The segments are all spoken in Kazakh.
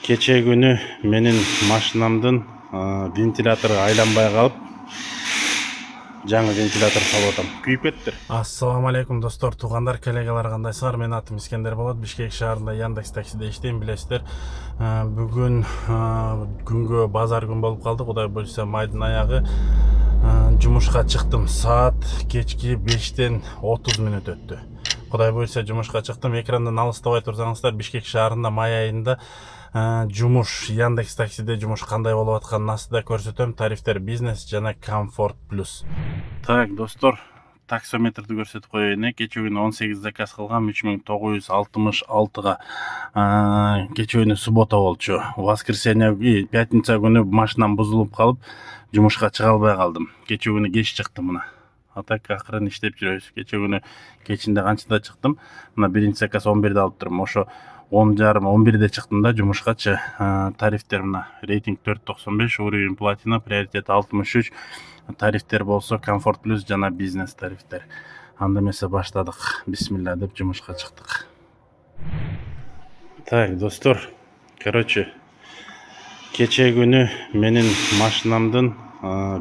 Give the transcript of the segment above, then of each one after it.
Keçе күнү менин машинамдын вентилятору айланбай калып, жаңы вентилятор салып атам. Күйүп кеттир. Ассаламу алейкум достор, туугандар, коллегалар, кандайсыңар? Менин атым Искендер болот. Бишкек шаарында Яндекс таксиде иштейм, билесиздер. Бүгүн күнгө базар күн болуп калды. Кудай буйрса майдын аягы жумушка чыктым. Саат кечки 5-тен 30 мүнөт өттү. Кудай буйрса жумушка чыктым. Экрандан алыстабай турсаңыздар, Бишкек шаарында май айында жумуш Яндекс таксиде жумуш кандай болуп атканын астыда көрсөтөм. Тарифтер бизнес жана комфорт плюс. Так, достор, таксометрди көрсөтүп коеюн. Кече күнү 18 заказ кылгам, 3966-га. Кече күнү суббота болчу. Воскресенье, пятница күнү машинам бузулуп калып, жумушка чыга албай калдым. Кече күнү кеч чыктым мына. Атак акырын иштеп жүрөбүз. Кече күнү кечинде канчада чыктым? Мына биринчи заказ 11-де алып турмун. Ошо 10:30-11-де чыктым да жумушкачы. Тарифтер мына: рейтинг 4.95, уровень платина, приоритет 63. Тарифтер болсо комфорт плюс жана бизнес тарифтер. Анда эмесе баштадык. Бисмилла деп жумушка чыктык. Так, достор, короче, кече күнү менин машинамдын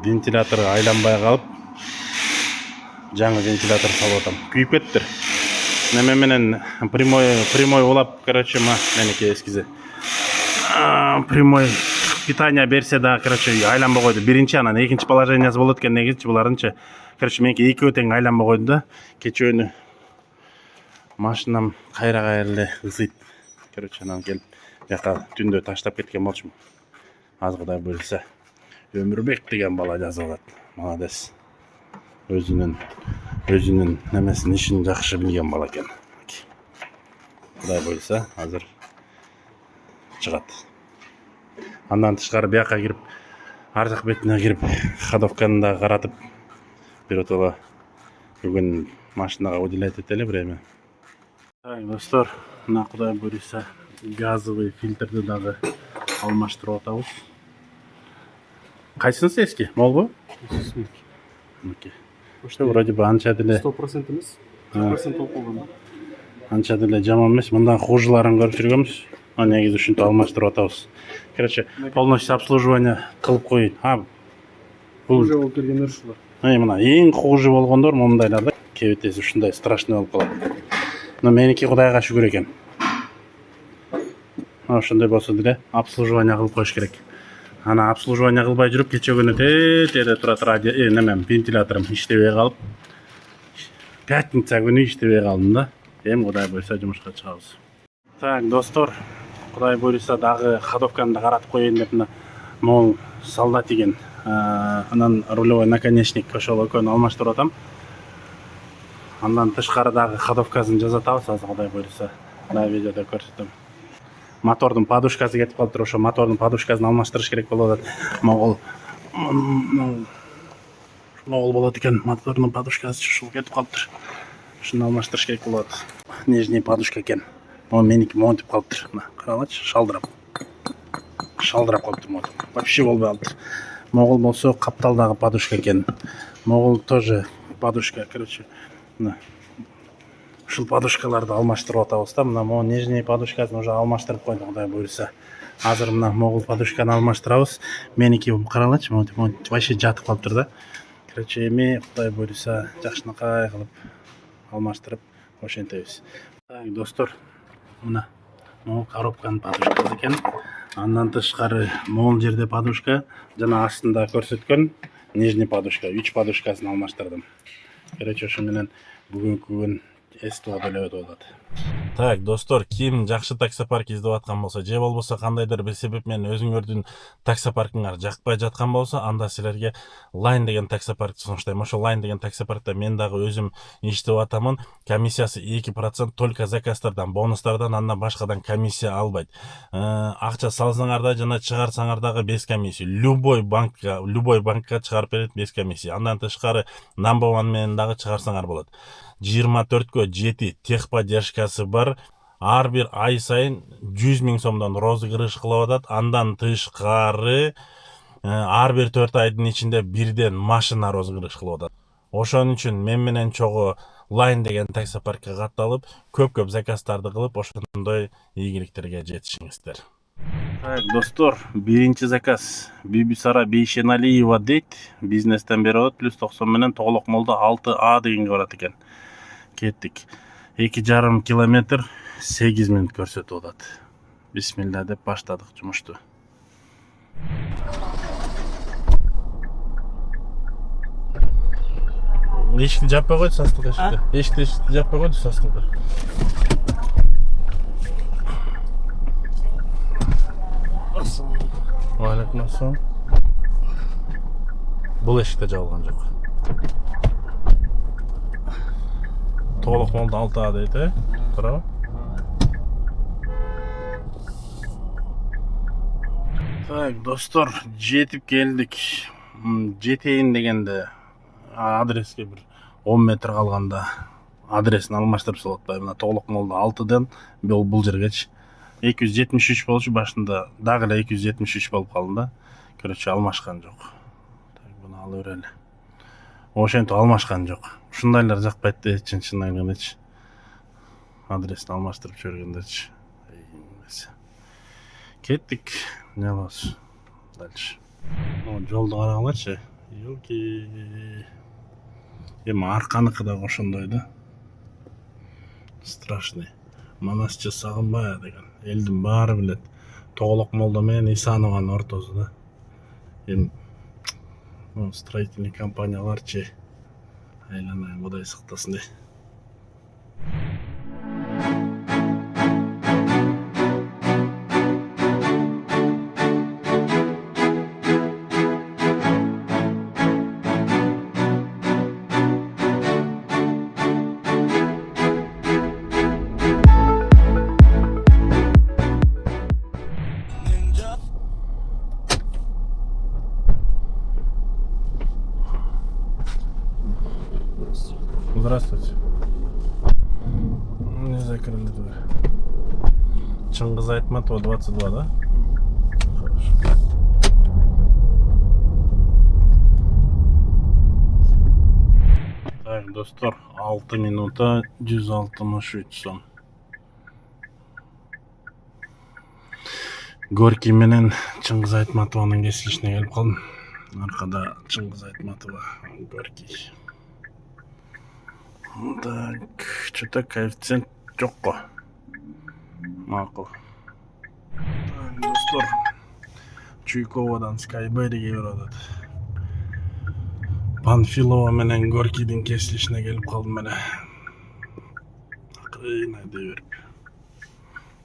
вентилятору айланбай калып, жаңы вентилятор салып атам. Күйүп кеттир. Неме менен прямой улап, короче, меники эскизи. Прямой питание берсе да, короче, айланбай койду. Биринчи, анан экинчи положениясы болот экен, негизичи буларынчы. Короче, меники экөө тең айланбай койду да. Кече күнү машинам кайра эле ысыйт. Короче, анан келип жака түндө таштап кеткен болчумун. Аз Кудай буйрса. Өмүрбек деген бала жазып алат. Молодец. Өзүнүн немесин, ишин жакшы билген бала экен. Кудай буйрса, азыр чыгат. Андан тышкары бияка кирип, ар жак бетине кирип, ходовканы да каратып, биротоло бүгүн машинага уделять этели время. Так, достор, мына Кудай буйрса газовый фильтрди дагы алмаштырып атабыз. Кайсынысы эски? Молбу? Эски. Ошто вроде бы анча деле 100% эмес. 100% болуп калган. Анча деле жаман эмес. Мындан хужуларын көрүп жүргөнбүз. Негизи ушинтип алмаштырып атабыз. Короче, полностью обслуживание кылып коюйт. Бул Хуже болуп келгендер ушулар. Мына эң хуже болгондор мондайлар да. Кебетеси ушундай страшный болуп калат. Но меники Кудайга шүгүр экен. Ошондой болсо деле обслуживание кылып коюш керек. Ана обслуживание кылбай жүрүп, кече күнү теде турат немем вентиляторум иштебей калып, пятница күнү иштебей калдым да. Эми Кудай буйрса жумушка чыгабыз. Так, достор, Кудай буйрса дагы ходовканы да каратып коеюн деп мына могул солдат деген. Анан рулевой наконечник ошол экөөнү алмаштырып атам. Андан тышкары дагы ходовкасын жасатабыз, азыр Кудай буйрса. Мына видеодо көрсөтөм. Мотордун подушкасы кетип калыптыр, ошо мотордун подушкасын алмаштырыш керек болуп атат. Могул болот экен, мотордун подушкасы ушул кетип калыптыр. Ушуну алмаштырыш керек болуп атат. Нижний подушка экен. Могу меники монтип калыптыр. Мына карагылачы, шалдырап калыптыр мотор. Вообще болбой калыптыр. Могул болсо капталдагы подушка экен. Могул тоже подушка, короче. Мына ушул подушкаларды алмаштырып атабыз да. Мына могу нижний подушкасын уже алмаштырып койдук, Кудай буйрса. Азыр мына могул подушканы алмаштырабыз. Меники карагылачы, вообще жатып калыптыр да. Короче, эми Кудай буйрса жакшынакай кылып алмаштырып ошентебиз. Так, достор, мына могул коробканын подушкасы экен. Андан тышкары могул жерде подушка, жана астында көрсөткөн нижний подушка, 3 подушкасын алмаштырдым. Короче, ошо менен бүгүнкү күн эстуа деле өтүп атат. Так, достор, ким жакшы таксопарк издеп аткан болсо, же болбосо кандайдыр бир себеп менен өзүңөрдүн таксопаркыңар жакпай жаткан болсо, анда силерге Line деген таксопаркты сунуштайм. Ошо Line деген таксопаркта мен дагы өзүм иштеп атамын. Комиссиясы 2%, только заказдардан, бонустардан, андан башкадан комиссия албайт. Акча салсаңар да жана чыгарсаңар дагы без комиссия. Любой банкка чыгарып берет без комиссия. Андан тышкары number one менен дагы чыгарсаңар болот. 24-кө 7 техподдержкасы бар. Ар бир ай сайын 100 000 сомдон розыгрыш кылып атат. Андан тышкары ар бир 4 айдын ичинде бирден машина розыгрыш кылып атат. Ошон үчүн мен менен чогуу Line деген таксопаркка катталып, көп заказдарды кылып, ошондой ийгиликтерге жетишиңиздер. Так, достор, биринчи заказ. Бибисара Бейшеналиева дейт. Бизнестен бери болот. Плюс 90 менен Тоголок молдо 6А дегенге барат экен. Кеттик. 2,5 километр 8 минут көрсөтүп атат. Бисмилла деп баштадык жумушту. Эшикти жаппай койду састылка эшикти. Эшикти жаппай койду састылка. Алейкум ассалам. Бул эшикте жабылган жок. Тоголок молдо 6А дейт, туурабы? Так, достор, жетип келдик. Жетейин дегенде адреске бир 10 метр калганда адресин алмаштырып салып атпайбы. Мына Тоголок молдо 6дан бул жергечи 273 болчу, башында дагы эле 273 болуп калдым да. Короче, алмашкан жок. Так, буну алып берели. Ошентип алмашкан жок. Ушундайлар жакпайт да, чын айткандачы. Адресин алмаштырып жибергендечи. Кеттик. Не болсун? Дальше. Жолду карагылачы. Ёлки. Эми арканыкы да ошондой да. Страшный. Манасчы Сагынбаев деген. Элдин баары билет. Тоголок молдо менен Исанованын ортосу да. Эми строительный компанияларчы айланай Кудай сактасын дей. Здравствуйте. Не закрыли дверь. Чыңгыз Айтматова 22, да? Хорошо. Так, достор, 6 минута 163 сом. Горький менен Чыңгыз Айтматованын кесилишине келип калдым. Аркада Чыңгыз Айтматова, Горький. Так, что-то коэффициент жокко. Макул. Так, достор, Чуйковадан Скайбериге барат. Панфилова менен Горькийдин кесилишине келип калдым эле. Кыйнай дей берип.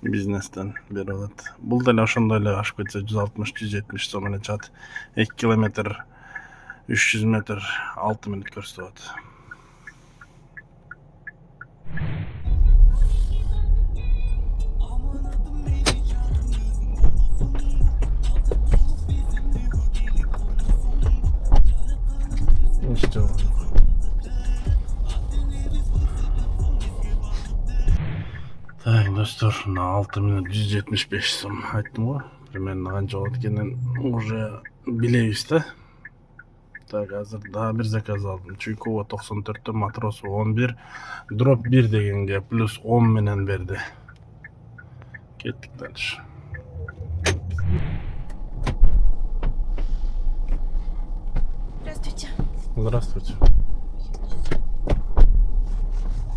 Бизнестен бери алат. Бул деле ошондой эле ашып кетсе 160-170 сом менен чат. 2 километр 300 метр 6 минут көрсөтүп атат. Так, достор, на 6 минут 175 сом айттым го. Примерно канча болот экенин уже билебиз да. Так, азыр дагы бир заказ алдым. Чуйкова 94, Матросова 11, дроп 1 дегенге плюс 10 менен берди. Кеттик дальше. Здравствуйте. Здравствуйте.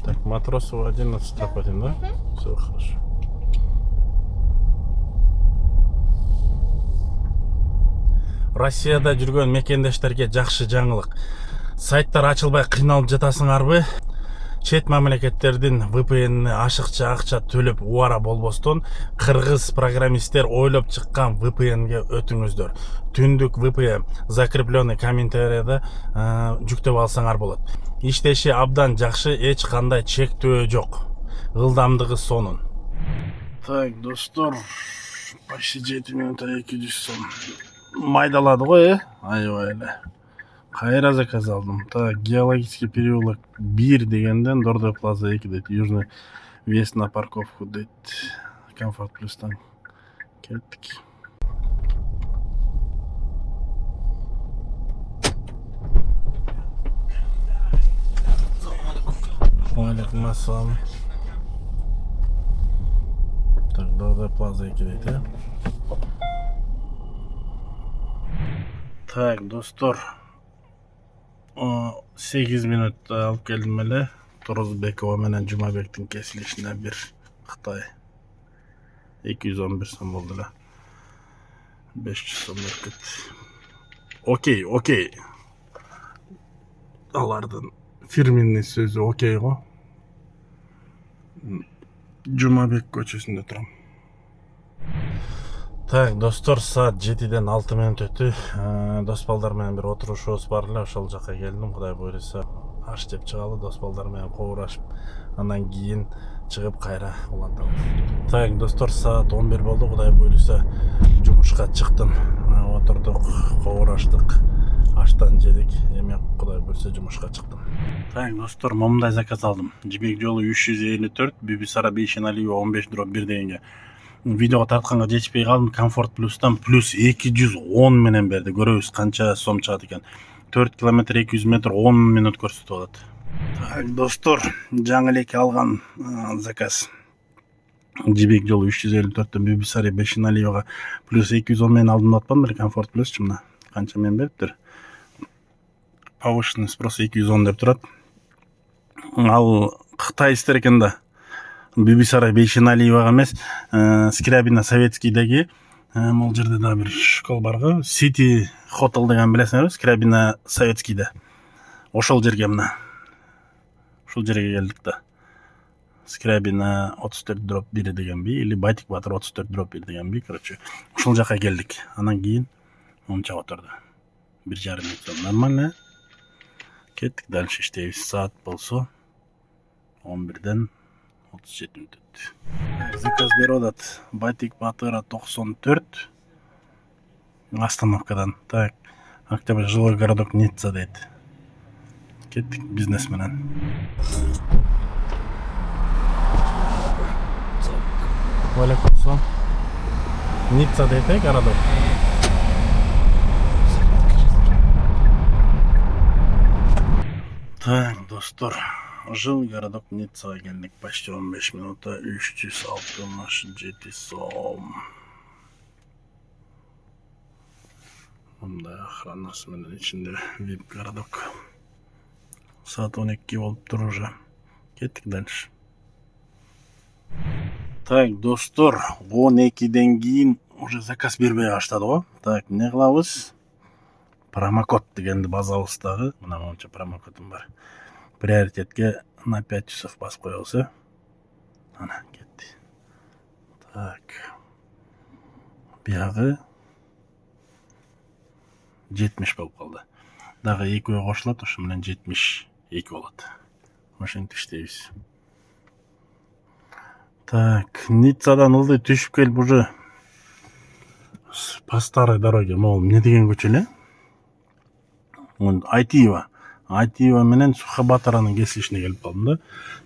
Так, Матросова 11, дроп 1, да? Все хорошо. Россияда жүргөн мекендештерге жакшы жаңылык. Сайттар ачылбай кыйналып жатасыңарбы? Чет мамлекеттердин VPN-ни ашыкча акча төлөп убара болбостон, кыргыз программисттер ойлоп чыккан VPN-ге өтүңүздөр. Түндүк VPN закрепленный комментарийда жүктөп алсаңар болот. Иштеши абдан жакшы, эч кандай чектөө жок. Ылдамдыгы сонун. Так, достор, почти 7 минута 200 сом. Майдалады ғой, аябай эле. Кайра заказ алдым. Так, геологический переулок 1 дегенден Дордой Плаза 2 дейт. Южный въезд на парковку дейт. Комфорт плюстан. Кеттик. Алейкум ассалам. Так, Дордой Плаза 2 дейт, Так, достор. 8 минут алып келдим эле. Турузбекова менен Жумабектин кесилишине бир Кытай. 211 сом болду эле. 500 сом беркет. Окей. Алардын фирменный сөзү окей го. Жумабек көчөсүндө турам. Так, достор, саат 7-ден 6 минут өттү. Дос балдар менен бир отурушубуз бар эле, ошол жака келдим. Кудай буйруса, аш жеп чыгалы, дос балдар менен кобурашып, андан кийин чыгып кайра улантабыз. Так, достор, саат 11 болду. Кудай буйруса, жумушка чыктым. Отурдук, кобураштык, аштан жедик. Эми кудай буйруса жумушка чыктым. Так, достор, момундай заказ алдым. Жибек жолу 354, Бибисара Бейшеналиева 15/1 дегенге. Видеого тартканга жетишпей калдым. Комфорт плюстан плюс 210 менен берди. Көрөбүз канча сом чыгат экен. 4 километр 200 метр 10 минут көрсөтүп атат. Так, достор, жаңы элеке алган заказ. Жибек жолу 354төн Бибисара Бейшеналиевага плюс 210 менен алдым деп атпадым беле, комфорт плюс мына канча менен бериптир. Повышенный спрос 210 деп турат. Ал Кытай истер экен да. Бибисара Бейшеналиевага эмес, Скрябина Советскийдеги, могул жерде да бир школ барго, City Hotel деген билесиңерби, Скрябина Советскийде. Ошол жерге мына. Ошол жерге келдик да. Скрябина 34/1 дегенби, или Байтик Батыр 34/1 дегенби, короче, ошол жака келдик. Анан кийин монча отурду. 1,5 минут нормально. Кеттик дальше иштейбиз. Саат болсо 11-ден 37 минут өттү. Заказ берип атат. Байтик Батыра 94. Остановкадан. Так, Октябрь, жилой городок Ницца дейт. Кеттик бизнес менен. Валейкум ассалам. Ницца дейт, городок. Так, достор, жыл городок Ниццага келдик. Почти 15 минута, 367 сом. Мындай охранасы менен ичинде VIP городок. Саат 12 болуп тур уже. Кеттик дальше. Так, достор, 12ден кийин уже заказ бербей баштады го. Так, эмне кылабыз? Промокод дегенди базабыз дагы. Мына монча промокодум бар. Приоритетке на 5 часов басып коебуз, Ана, кетти. Так. Биягы 70 болуп калды. Дагы экөө кошулат, ошо менен 72 болот. Ошентип иштейбиз. Так, Ниццадан ылдый түшүп келип уже по старой дороге, могул эмне деген көчө эле? Айтиева менен Сухабатаранын кесилишине келип калдым да.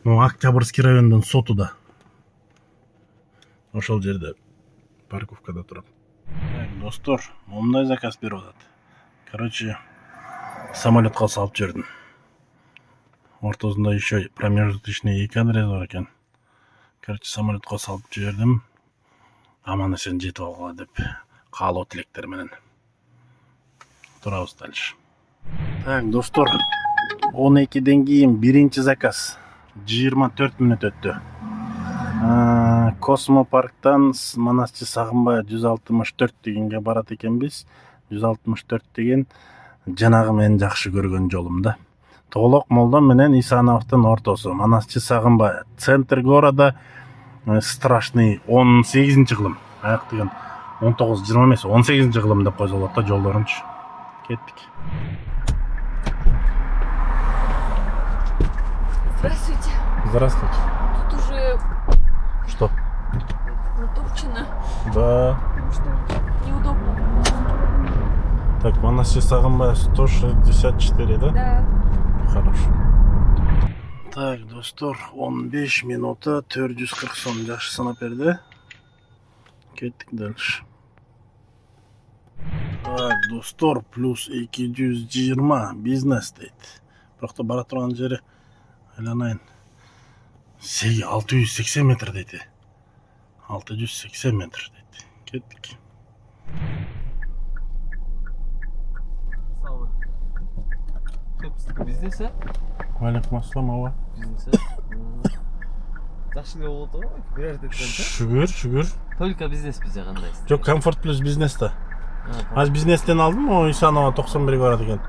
Могу Октябрьский райондун соту да. Ошол жерде парковкада турат. Достор, момундай заказ берип атат. Короче, самолетко салып жибердим. Ортосунда еще промежуточный 2 адрес бар экен. Короче, самолетко салып жибердим. Аман эсен жетип алгыла деп каалоо тилектер менен. Турабыз дальше. Так, достор, 12ден кийин биринчи заказ. 24 минут өттү. Космопарктан Манасчы Сагынбай 164 дегенге барат экенбиз. 164 деген жанагы мен жакшы көргөн жолум да. Толок Молдон менен Исановдун ортосу. Манасчы Сагынбай. Центр города страшный 18-кылым. Аяк деген 19-20 эмес, 18-кылым деп койсо болот да жолдорунчу. Кеттик. Здравствуйте. Здравствуйте. Тут уже Что? натопчено. Да. Потому что неудобно. Так, Манасчы Сагынбай 164, да? Да. Хорошо. Так, достор, 15 минута 440 сом жакшы санап берди. Кеттик дальше. Так, достор, плюс 220 бизнес дейт. Бирокта бара турган жери айланайын. 680 метр дейт. 680 метр дейт. Кеттик. Бизнес, а? Алейкум ассалам, ооба. Бизнес, а? Жакшы эле болот го, приоритеттен. Шүгүр. Только бизнес бизде кандай? Жок, комфорт плюс бизнес да. Аз бизнестен алдым, о Исанова 91 барат экен.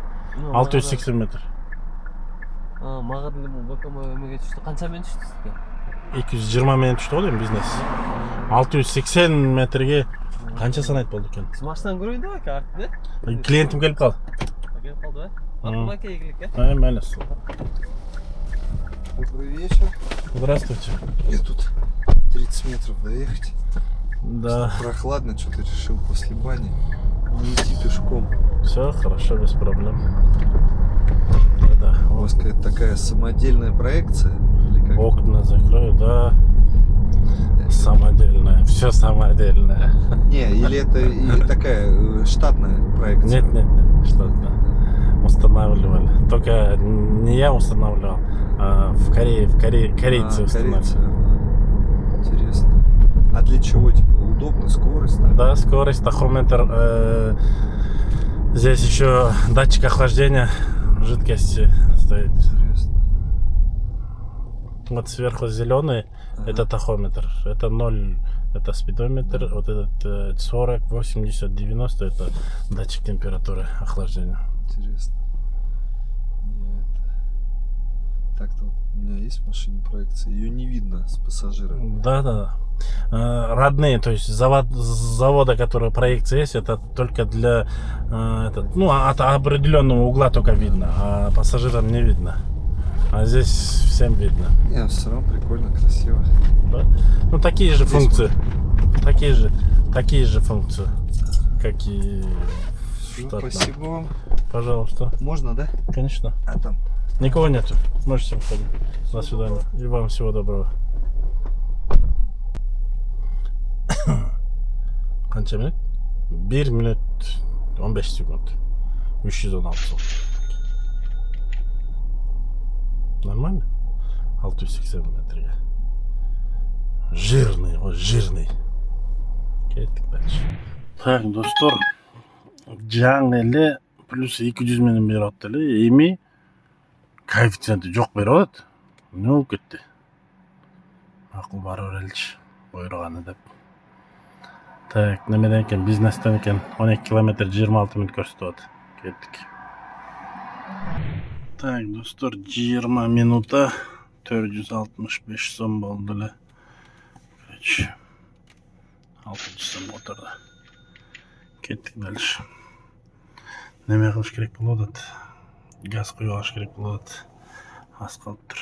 680 метр. Мага деле БКМ эмеге түштү. Канча менен түштү сизге? 220 менен түштү го дейм бизнес. 680 метрге канча санайт болду экен? Сиз машинаны көрбөйүн деп аке артында? Клиентим келип калды. Келип калды, Акыл аке ийгилик, Майлы. Добрый вечер. Здравствуйте. Мне тут 30 метров доехать. Да, Прохладно, что-то решил после бани не идти пешком. все хорошо, без проблем. Да, У вас какая-то такая самодельная проекция? Или как? окна закрою, да. Самодельная, все самодельное. Не, или это и такая штатная проекция? Нет, что-то устанавливали. Только не я устанавливал, а в Корее, корейцы устанавливали. корейцы, ага. Интересно. А для чего, типа, удобно, скорость? Так? Да, скорость, тахометр. Здесь еще датчик охлаждения жидкости стоит. Интересно. Вот сверху зеленый, это тахометр, это 0, это спидометр, вот этот 40, 80, 90, это датчик температуры охлаждения. Интересно. Так-то вот у меня есть в машине проекция, ее не видно с пассажиром. Да. Родные, то есть завода, которые проекция есть, это только для от определенного угла только видно, а пассажирам не видно. А здесь всем видно. Не, все равно прикольно, красиво. Да? Ну такие же Здесь функции, такие же функции, как и Всё, штатном. спасибо вам. Пожалуйста. Можно, да? Конечно. А там? Никого нету. Можете выходить. До свидания. И вам всего доброго. Қанша минут? 1 минут 15 секунд. 316 сом. Нормально? 680 метрге. Жирный, вот жирный. Кеттік дальше. Так, достор. Жаңы эле плюс 200 менен берип атты эле. Эми коэффициенти жок берип атат. Не болуп кетти? Акыл бара береличи. Буйруганы деп. Так, немеден экен? Бизнестен экен. 12 километр 26 минут көрсөтүп атат. Кеттик. Так, достор, 20 минута 465 сом болду эле. Короче, 6 сом отурду. Кеттик дальше. Неме кылыш керек болуп атат? Газ куюп алыш керек болуп атат. Аз калыптыр.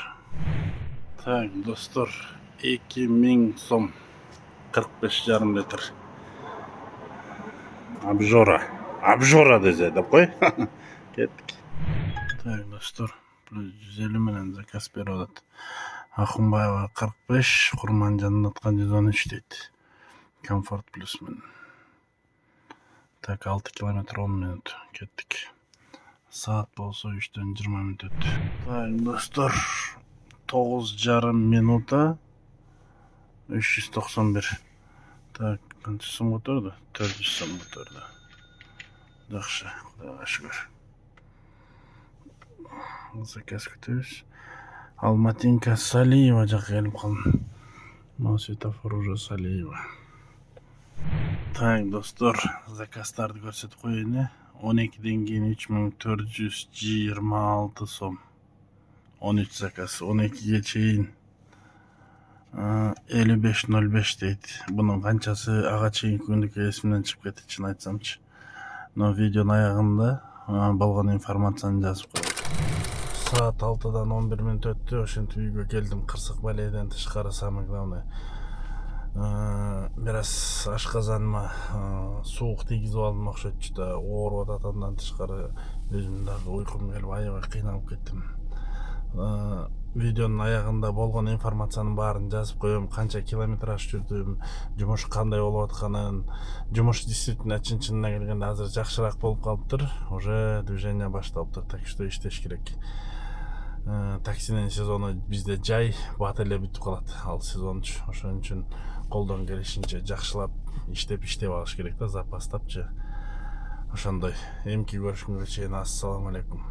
Так, достор, 2000 сом 45,5 литр. Обжора десе деп кой. Кеттик. Так, достор, плюс 150 менен заказ берип атат. Ахунбаева 45, Курманжандаткан 113 дейт. Комфорт плюс менен. Так, 6 километр 10 минут. Кеттик. Saat болсо 3-төн 20 минут өттү. Так, достор, 9,5 минута 391. Так, канча сом отурду? 400 сом отурду. Жакшы, Кудайга шүгүр. Заказ күтөбүз. Алматинка Салиева жака келип калдым. Мына светофор уже Салиева. Так, достор, заказдарды көрсөтүп коеюн. 12ден кийин 3426 сом. 13 заказ, 12ге чейин 55.05 дейт. Бунун канчасы ага чейинки күндүккө эсимден чыгып кетти, чын айтсамчы. Но видеонун аягында болгон информацияны жазып коет. Saat 6-дан 11 минут өттү. Ошентип үйгө келдим. Кырсык балейден тышкары, самое главное. Biraz ашказаныма суук тийгизип алдым окшойт да, ооруп атат. Андан тышкары өзүм дагы уйкум келип аябай кыйналып кеттим. Видеонун аягында болгон информациянын баарын жазып коем. Канча километраж жүрдүм, жумуш кандай болуп атканын. Жумуш действительно чын-чынына келгенде азыр жакшыраак болуп калыптыр. Уже движение башталыптыр, так что иштеш керек. Таксинин сезону бизде жай, бат эле бүтүп калат ал сезончу. Ошон үчүн колдон келишинче жакшылап иштеп алыш керек да, запастапчы. Ошондой. Эмки көрүшкөнгө чейин ассаламу алейкум.